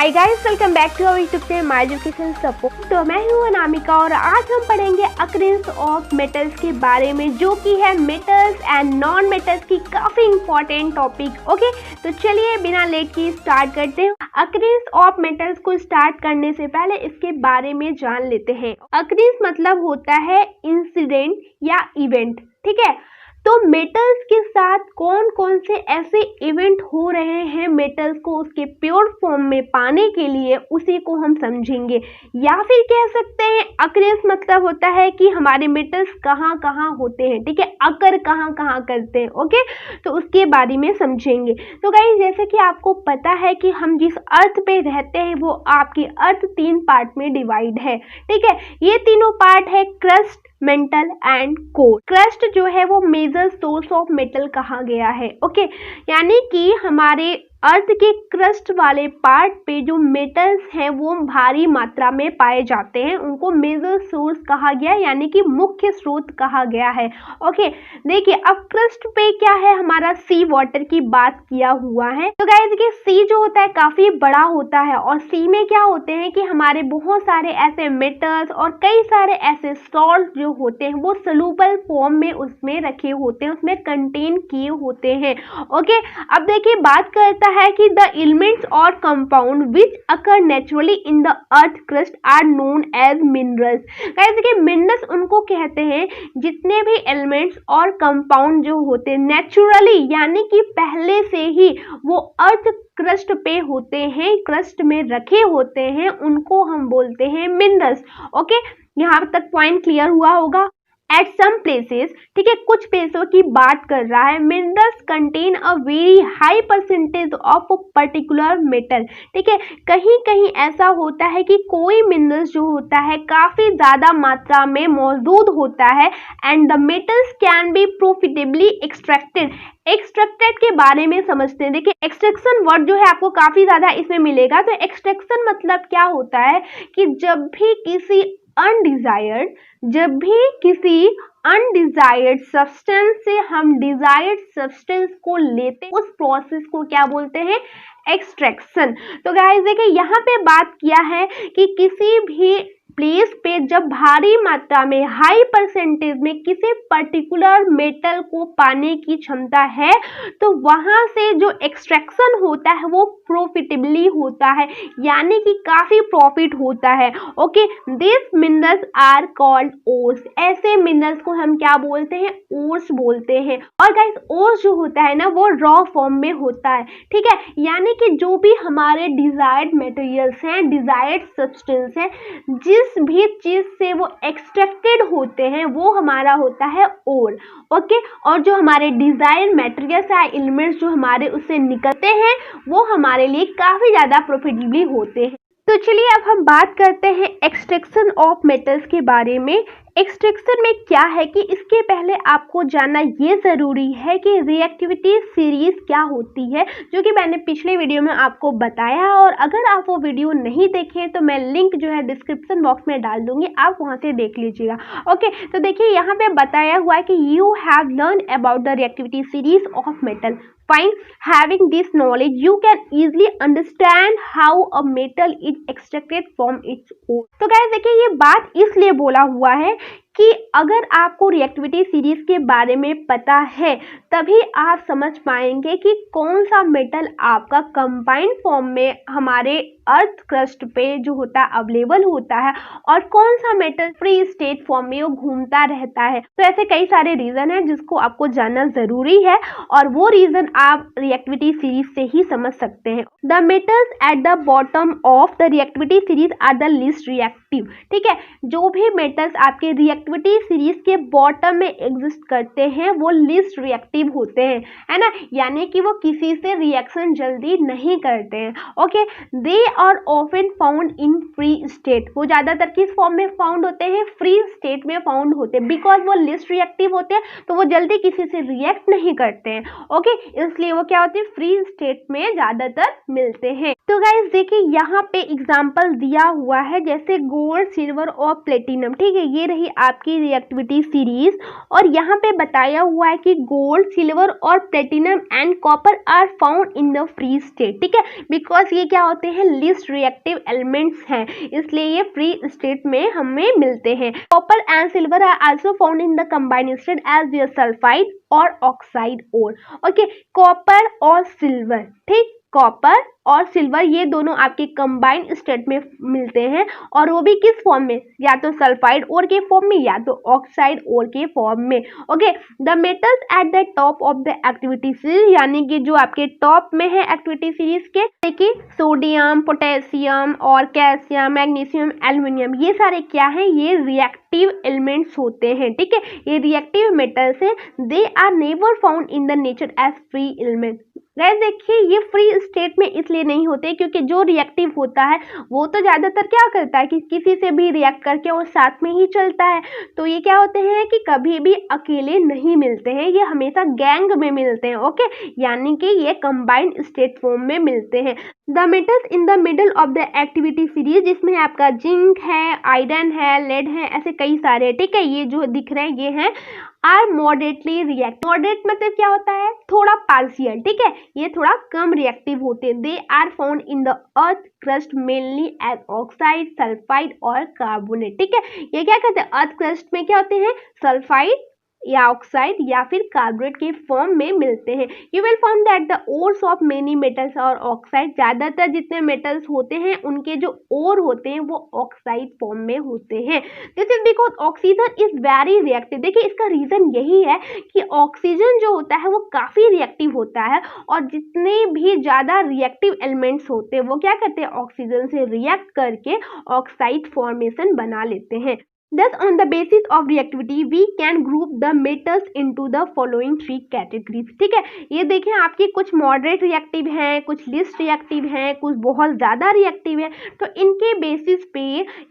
Hi guys, welcome back to our YouTube channel my education support. तो मैं हूँ अनामिका और आज हम पढ़ेंगे अकरेंस ऑफ मेटल्स के बारे में, जो कि है मेटल्स एंड नॉन मेटल्स की काफी इंपॉर्टेंट टॉपिक। ओके, तो चलिए बिना लेट की स्टार्ट करते हैं। अकरेंस ऑफ मेटल्स को स्टार्ट करने से पहले इसके बारे में जान लेते हैं। अकरेंस मतलब होता है इंसिडेंट या इवेंट, ठीक है। तो मेटल्स के साथ कौन कौन से ऐसे इवेंट हो रहे हैं मेटल्स को उसके प्योर फॉर्म में पाने के लिए, उसी को हम समझेंगे। या फिर कह सकते हैं अकरेंस मतलब होता है कि हमारे मेटल्स कहाँ कहाँ होते हैं, ठीक है, अकर कहाँ कहाँ करते हैं। ओके, तो उसके बारे में समझेंगे। तो गाइस, जैसे कि आपको पता है कि हम जिस अर्थ पे रहते हैं वो आपकी अर्थ 3 पार्ट में डिवाइड है, ठीक है। ये तीनों पार्ट है crust, mental and core. Crust जो है वो मेजर सोर्स ऑफ मेटल कहा गया है। ओके, यानी कि हमारे अर्थ के क्रस्ट वाले पार्ट पे जो मेटल्स हैं वो भारी मात्रा में पाए जाते हैं, उनको मेजर सोर्स कहा गया, यानी कि मुख्य स्रोत कहा गया है। ओके, देखिए अब क्रस्ट पे क्या है, हमारा सी वाटर की बात किया हुआ है। तो गाइस देखिए, सी जो होता है काफी बड़ा होता है और सी में क्या होते हैं कि हमारे बहुत सारे ऐसे मेटल्स और कई सारे ऐसे सॉल्ट जो होते हैं वो सोल्यूबल फॉर्म में उसमें रखे होते हैं, उसमें कंटेन किए होते हैं। ओके, अब देखिए बात करता है कि द एलिमेंट्स और compound which occur naturally in the earth crust are known as minerals. Guys देखिए, मिनरल्स उनको कहते हैं जितने भी एलिमेंट्स और कंपाउंड जो होते हैं नेचुरली, यानी कि पहले से ही वो अर्थ क्रस्ट पे होते हैं, क्रस्ट में रखे होते हैं, उनको हम बोलते हैं मिनरल्स। ओके, यहाँ तक पॉइंट क्लियर हुआ होगा। एट सम प्लेसेस, ठीक है, कुछ प्लेसों की बात कर रहा है, minerals contain a very high percentage of a particular metal, ठीक है। कहीं कहीं ऐसा होता है कि कोई मिनरल्स जो होता है काफी ज्यादा मात्रा में मौजूद होता है and the metals can be profitably extracted. Extracted के बारे में समझते हैं। देखिए, एक्सट्रैक्शन वर्ड जो है आपको काफी ज्यादा इसमें मिलेगा। तो एक्सट्रैक्शन मतलब क्या होता है कि जब भी किसी अनडिजायर्ड सब्सटेंस से हम डिजायर्ड सब्सटेंस को लेते हैं, उस प्रोसेस को क्या बोलते हैं, एक्सट्रैक्शन। तो गाइस देखिए, यहाँ पे बात किया है कि किसी भी प्लेस पे जब भारी मात्रा में हाई परसेंटेज में किसी पर्टिकुलर मेटल को पाने की क्षमता है तो वहां से जो एक्सट्रैक्शन होता है वो प्रॉफिटेबली होता है, यानी कि काफी प्रॉफिट होता है। Okay, this minerals are called ores. ऐसे मिनरल्स को हम क्या बोलते हैं, ओर्स बोलते हैं। और गाइस, ओर्स जो होता है ना वो रॉ फॉर्म में होता है, ठीक है, यानी कि जो भी हमारे डिजायर्ड मटेरियल्स हैं, डिजायर्ड सब्सटेंस है, जिस भी चीज से वो एक्सट्रैक्टेड होते हैं वो हमारा होता है ओर। ओके, और जो हमारे डिजायर मटेरियल्स या एलिमेंट्स जो हमारे उससे निकलते हैं वो हमारे लिए काफी ज्यादा प्रॉफिटेबल होते हैं। तो चलिए अब हम बात करते हैं एक्सट्रैक्शन ऑफ मेटल्स के बारे में। एक्सट्रैक्शन में क्या है कि इसके पहले आपको जानना ये ज़रूरी है कि रिएक्टिविटी सीरीज क्या होती है, जो कि मैंने पिछले वीडियो में आपको बताया। और अगर आप वो वीडियो नहीं देखें तो मैं लिंक जो है डिस्क्रिप्शन बॉक्स में डाल दूंगी, आप वहां से देख लीजिएगा। ओके, तो देखिए यहाँ पे बताया हुआ है कि you have learn about the reactivity series of metal. Fine, having this knowledge, you can easily understand how a metal is extracted from its ore. तो guys देखिए, ये बात इसलिए बोला हुआ है कि अगर आपको रिएक्टिविटी सीरीज के बारे में पता है तभी आप समझ पाएंगे कि कौन सा मेटल आपका कंबाइंड फॉर्म में हमारे अर्थ क्रस्ट पे जो होता है अवेलेबल होता है और कौन सा मेटल फ्री स्टेट फॉर्म में वो घूमता रहता है। तो ऐसे कई सारे रीजन है जिसको आपको जानना जरूरी है और वो रीजन आप रिएक्टिविटी सीरीज से ही समझ सकते हैं। The metals at the bottom of the reactivity series are the least reactive, ठीक है। जो भी मेटल्स आपके रिएक्टिविटी सीरीज के बॉटम में एग्जिस्ट करते हैं वो लीस्ट रिएक्टिव होते हैं, है ना, यानी कि वो किसी से रिएक्शन जल्दी नहीं करते हैं। Okay, they are often found in free state. वो ज्यादातर किस फॉर्म में फाउंड होते हैं, फ्री स्टेट में फाउंड होते हैं, बिकॉज वो लीस्ट रिएक्टिव होते हैं तो वो जल्दी किसी से रिएक्ट नहीं करते हैं। ओके, इसलिए वो क्या होते हैं, फ्री स्टेट में ज्यादातर मिलते हैं। तो गाइस देखिए, यहाँ पे एग्जांपल दिया हुआ है, जैसे गोल्ड, सिल्वर और प्लेटिनम। ठीक है, ये रही आपकी रिएक्टिविटी सीरीज। और यहाँ पे बताया हुआ है कि गोल्ड, सिल्वर और platinum and copper are found in the free state. ठीक है, बिकॉज ये क्या होते हैं, लिस्ट रिएक्टिव एलिमेंट्स हैं, इसलिए ये फ्री स्टेट में हमें मिलते हैं। Copper and silver are also found in the combined state as their sulphide और ऑक्साइड ओर। ओके, कॉपर और सिल्वर, ठीक, कॉपर और सिल्वर ये दोनों आपके कंबाइंड स्टेट में मिलते हैं, और वो भी किस फॉर्म में, या तो सल्फाइड ओर के फॉर्म में या तो ऑक्साइड ओर के फॉर्म में। Okay, the metals at the top of the activity series, यानी कि जो आपके टॉप में है एक्टिविटी सीरीज के, देखिए सोडियम, पोटेशियम और कैल्शियम, मैग्नीशियम, एल्युमिनियम, ये सारे क्या हैं, ये रिएक्टिव एलिमेंट्स होते हैं। ठीक है, ये रिएक्टिव मेटल्स हैं, they are never found in the nature as free element. Guys देखिए, ये फ्री स्टेट में इसलिए नहीं होते क्योंकि जो रिएक्टिव होता है वो तो ज़्यादातर क्या करता है कि किसी से भी रिएक्ट करके और साथ में ही चलता है। तो ये क्या होते हैं कि कभी भी अकेले नहीं मिलते हैं, ये हमेशा गैंग में मिलते हैं। ओके, यानी कि ये कंबाइंड स्टेट फॉर्म में मिलते हैं। The metals in the middle of the activity series, जिसमें आपका जिंक है, आयरन है, लेड है, ऐसे कई सारे। ठीक है, ये जो दिख रहे हैं ये हैं आर मॉडरेटली रिएक्ट। मॉडरेट मतलब क्या होता है, थोड़ा पार्शियल। ठीक है, ये थोड़ा कम रिएक्टिव होते हैं। They are found in the earth crust mainly as oxide, sulphide और कार्बोनेट। ठीक है, ये क्या कहते हैं, अर्थ क्रस्ट में क्या होते हैं, सल्फाइड या ऑक्साइड या फिर कार्बोनेट के फॉर्म में मिलते हैं। You will found that the ores of many metals और ऑक्साइड, ज़्यादातर जितने मेटल्स होते हैं उनके जो ओर होते हैं वो ऑक्साइड फॉर्म में होते हैं। This is because oxygen is very reactive. देखिए, इसका रीज़न यही है कि ऑक्सीजन जो होता है वो काफ़ी रिएक्टिव होता है, और जितने भी ज़्यादा रिएक्टिव एलिमेंट्स होते हैं वो क्या करते हैं, ऑक्सीजन से रिएक्ट करके ऑक्साइड फॉर्मेशन बना लेते हैं। Thus, on the basis of reactivity, we can group the metals into the following three categories. ठीक है, ये देखें आपकी कुछ मॉडरेट रिएक्टिव हैं, कुछ लिस्ट रिएक्टिव हैं, कुछ बहुत ज़्यादा रिएक्टिव है। तो इनके बेसिस पे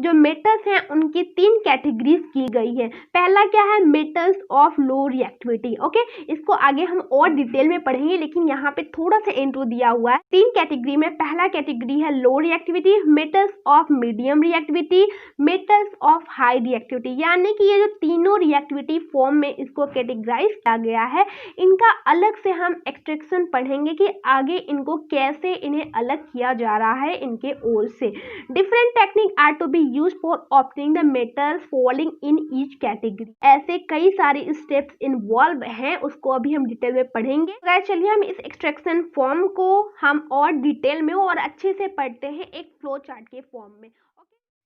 जो मेटल्स हैं उनकी तीन कैटेगरीज की गई है। पहला क्या है, metals of low reactivity. Okay, इसको आगे हम और डिटेल में पढ़ेंगे, लेकिन यहाँ पे थोड़ा सा इंट्रो दिया हुआ है। तीन कैटेगरी में पहला कैटेगरी है लो reactivity, metals of medium reactivity, metals of high reactivity. यानी कि ये जो तीनों रिएक्टिविटी फॉर्म में इसको कैटेगराइज किया गया है, इनका अलग से हम एक्सट्रैक्शन पढ़ेंगे कि आगे इनको कैसे इन्हें अलग किया जा रहा है इनके ओर से। Different technique are to be used for obtaining the metals following in each category. ऐसे कई सारे स्टेप्स इन्वॉल्व हैं, उसको अभी हम डिटेल में पढ़ेंगे। गाइस चलिए हम इस एक्सट्रैक्शन फॉर्म को हम और डिटेल में और अच्छे से पढ़ते हैं एक फ्लो चार्ट के फॉर्म में।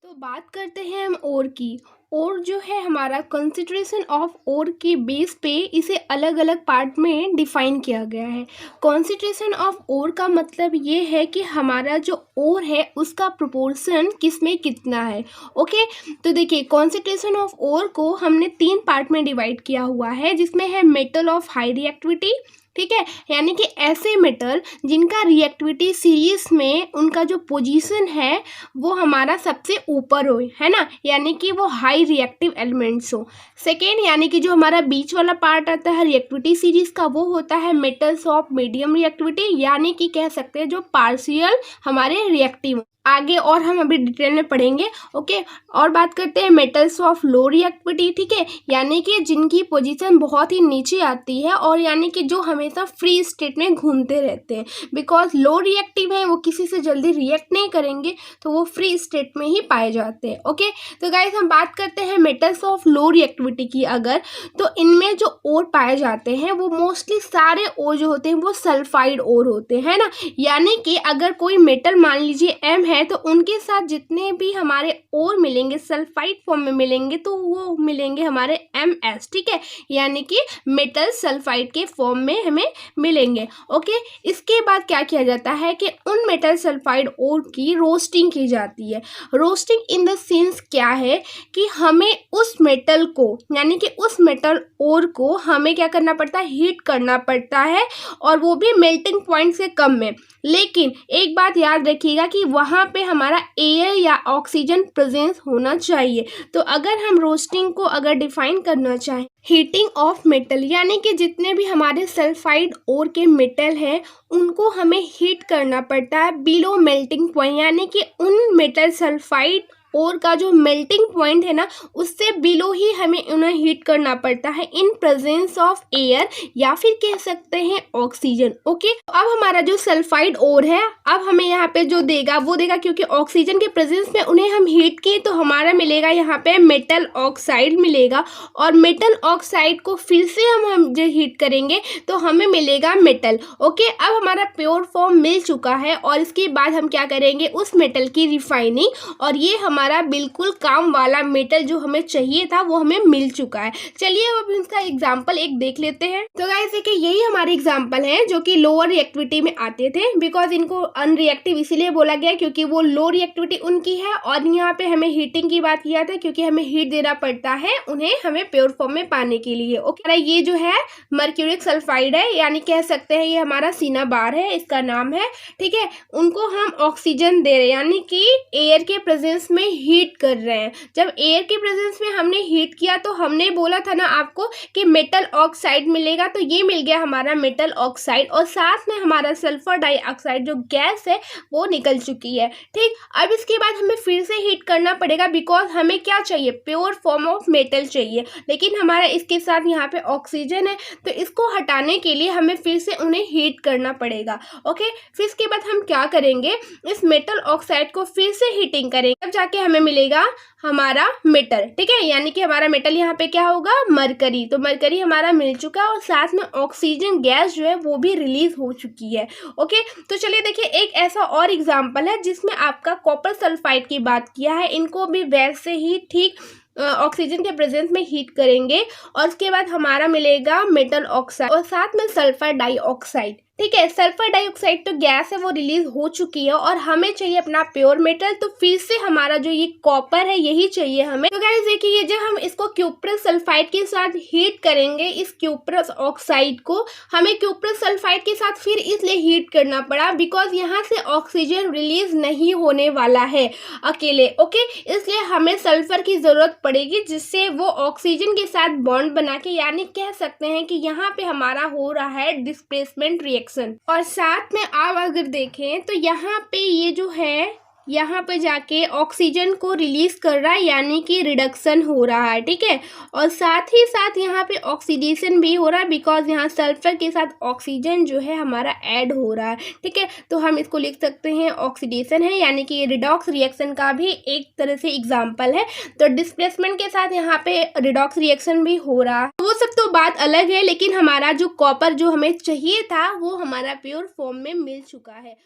तो बात करते हैं हम ओर की। ओर जो है हमारा कंसंट्रेशन ऑफ ओर के बेस पे इसे अलग अलग पार्ट में डिफाइन किया गया है। कंसंट्रेशन ऑफ ओर का मतलब ये है कि हमारा जो ओर है उसका प्रोपोर्शन किस में कितना है। ओके, तो देखिए कंसंट्रेशन ऑफ ओर को हमने तीन पार्ट में डिवाइड किया हुआ है, जिसमें है मेटल ऑफ हाई रिएक्टिविटी। ठीक है, यानी कि ऐसे मेटल जिनका रिएक्टिविटी सीरीज में उनका जो पोजीशन है वो हमारा सबसे ऊपर हो, है ना, यानी कि वो हाई रिएक्टिव एलिमेंट्स हो। सेकेंड, यानी कि जो हमारा बीच वाला पार्ट आता है रिएक्टिविटी सीरीज का, वो होता है मेटल्स ऑफ मीडियम रिएक्टिविटी, यानी कि कह सकते हैं जो पार्शियल हमारे रिएक्टिव। आगे और हम अभी डिटेल में पढ़ेंगे। ओके, और बात करते हैं मेटल्स ऑफ लो रिएक्टिविटी। ठीक है, यानी कि जिनकी पोजीशन बहुत ही नीचे आती है, और यानी कि जो हमेशा फ्री स्टेट में घूमते रहते हैं, बिकॉज लो रिएक्टिव है, वो किसी से जल्दी रिएक्ट नहीं करेंगे, तो वो फ्री स्टेट में ही पाए जाते हैं। ओके, तो गाइस हम बात करते हैं मेटल्स ऑफ लो रिएक्टिविटी की अगर, तो इनमें जो ओर पाए जाते हैं वो मोस्टली सारे ओर जो होते हैं वो सल्फाइड ओर होते हैं ना, यानी कि अगर कोई मेटल मान लीजिए एम है तो उनके साथ जितने भी हमारे ओर मिलेंगे सल्फाइड फॉर्म में मिलेंगे तो वो मिलेंगे हमारे MS। ठीक है, यानी कि मेटल सल्फाइड के फॉर्म में हमें मिलेंगे। ओके, इसके बाद क्या किया जाता है कि उन मेटल सल्फाइड ओर की रोस्टिंग की जाती है। रोस्टिंग इन द सेंस क्या है कि हमें उस मेटल को, यानी कि उस मेटल ओर को हमें क्या करना पड़ता है, हीट करना पड़ता है, और वो भी मेल्टिंग पॉइंट से कम में। लेकिन एक बात याद रखिएगा कि वहाँ पे हमारा एयर या ऑक्सीजन प्रेजेंस होना चाहिए। तो अगर हम रोस्टिंग को अगर डिफाइन करना चाहें, हीटिंग ऑफ मेटल, यानी कि जितने भी हमारे सल्फाइड ओर के मेटल हैं उनको हमें हीट करना पड़ता है बिलो मेल्टिंग पॉइंट, यानी कि उन मेटल सल्फाइड ओर का जो मेल्टिंग पॉइंट है ना उससे बिलो ही हमें उन्हें हीट करना पड़ता है इन प्रेजेंस ऑफ एयर या फिर कह सकते हैं ऑक्सीजन। ओके, अब हमारा जो सल्फाइड ओर है अब हमें यहाँ पे जो देगा वो देगा, क्योंकि ऑक्सीजन के प्रेजेंस में उन्हें हम हीट किए तो हमारा मिलेगा यहाँ पे मेटल ऑक्साइड मिलेगा, और मेटल ऑक्साइड को फिर से हम जो हीट करेंगे तो हमें मिलेगा मेटल। ओके, अब हमारा प्योर फॉर्म मिल चुका है और इसके बाद हम क्या करेंगे उस मेटल की रिफाइनिंग, और ये हमारा बिल्कुल काम वाला मेटल जो हमें चाहिए था वो हमें मिल चुका है। चलिए अब इसका एग्जांपल एक देख लेते हैं। तो गाइस देखिए यही हमारे एग्जांपल हैं जो कि लोअर रिएक्टिविटी में आते थे, बिकॉज इनको अनरिएक्टिव इसीलिए बोला गया क्योंकि वो लो रिएक्टिविटी उनकी है, और यहाँ पे हमें हीटिंग की बात किया था क्योंकि हमें हीट देना पड़ता है उन्हें हमें प्योर फॉर्म में पाने के लिए। ओके, ये जो है मर्क्यूरिक सल्फाइड है, यानी कह सकते हैं ये हमारा सिनाबार है इसका नाम है। ठीक है, उनको हम ऑक्सीजन दे रहे हैं यानी कि एयर के प्रेजेंस में हीट कर रहे हैं। जब एयर के प्रेजेंस में हमने हीट किया तो हमने बोला था ना आपको कि मेटल ऑक्साइड मिलेगा, तो ये मिल गया हमारा मेटल ऑक्साइड, और साथ में हमारा सल्फर डाइऑक्साइड जो गैस है वो निकल चुकी है। ठीक, अब इसके बाद हमें फिर से हीट करना पड़ेगा बिकॉज हमें क्या चाहिए प्योर फॉर्म ऑफ मेटल चाहिए, लेकिन हमारा इसके साथ यहाँ पे ऑक्सीजन है तो इसको हटाने के लिए हमें फिर से उन्हें हीट करना पड़ेगा। ओके, फिर इसके बाद हम क्या करेंगे इस मेटल ऑक्साइड को फिर से हीटिंग करेंगे, तब जाके हमें मिलेगा हमारा मेटल। ठीक है, यानी कि हमारा मेटल यहाँ पे क्या होगा मरकरी, तो मरकरी हमारा मिल चुका है और साथ में ऑक्सीजन गैस जो है वो भी रिलीज हो चुकी है। ओके, तो चलिए देखिए एक ऐसा और एग्जांपल है जिसमें आपका कॉपर सल्फाइड की बात किया है, इनको भी वैसे ही ठीक ऑक्सीजन के प्रेजेंस में हीट करेंगे और उसके बाद हमारा मिलेगा मेटल ऑक्साइड और साथ में सल्फर डाइऑक्साइड। ठीक है, सल्फर डाइऑक्साइड तो गैस है वो रिलीज हो चुकी है और हमें चाहिए अपना प्योर मेटल, तो फिर से हमारा जो ये कॉपर है यही चाहिए हमें। तो गाइस देखिए जब हम इसको क्यूप्रस सल्फाइड के साथ हीट करेंगे इस क्यूप्रस ऑक्साइड को, हमें क्यूप्रस सल्फाइड के साथ फिर इसलिए हीट करना पड़ा बिकॉज यहाँ से ऑक्सीजन रिलीज नहीं होने वाला है अकेले। ओके, इसलिए हमें सल्फर की जरूरत पड़ेगी जिससे वो ऑक्सीजन के साथ बॉन्ड बना के, यानी कह सकते हैं कि यहाँ पे हमारा हो रहा है डिस्प्लेसमेंट रिएक्शन। और साथ में आप अगर देखें तो यहाँ पे ये जो है यहाँ पे जाके ऑक्सीजन को रिलीज कर रहा है यानी कि रिडक्शन हो रहा है। ठीक है, और साथ ही साथ यहाँ पे ऑक्सीडेशन भी हो रहा है बिकॉज यहाँ सल्फर के साथ ऑक्सीजन जो है हमारा ऐड हो रहा है। ठीक है, तो हम इसको लिख सकते हैं ऑक्सीडेशन है, यानी कि रिडॉक्स रिएक्शन का भी एक तरह से एग्जाम्पल है। तो डिस्प्लेसमेंट के साथ यहाँ पे रिडॉक्स रिएक्शन भी हो रहा है, वो सब तो बात अलग है, लेकिन हमारा जो कॉपर जो हमें चाहिए था वो हमारा प्योर फॉर्म में मिल चुका है।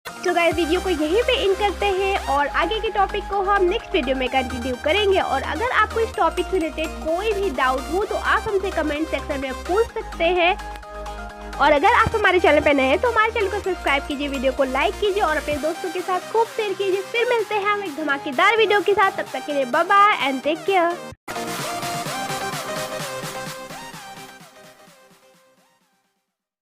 तो गाइस वीडियो को यहीं पे एंड करते हैं और आगे के टॉपिक को हम नेक्स्ट वीडियो में कंटिन्यू करेंगे। और अगर आपको इस टॉपिक से रिलेटेड कोई भी डाउट हो तो आप हमसे कमेंट सेक्शन में पूछ सकते हैं। और अगर आप हमारे चैनल पे नए हैं तो हमारे चैनल को सब्सक्राइब कीजिए, वीडियो को लाइक कीजिए और अपने दोस्तों के साथ खूब शेयर कीजिए। फिर मिलते हैं हम एक धमाकेदार वीडियो के साथ, तब तक के लिए bye bye and take care.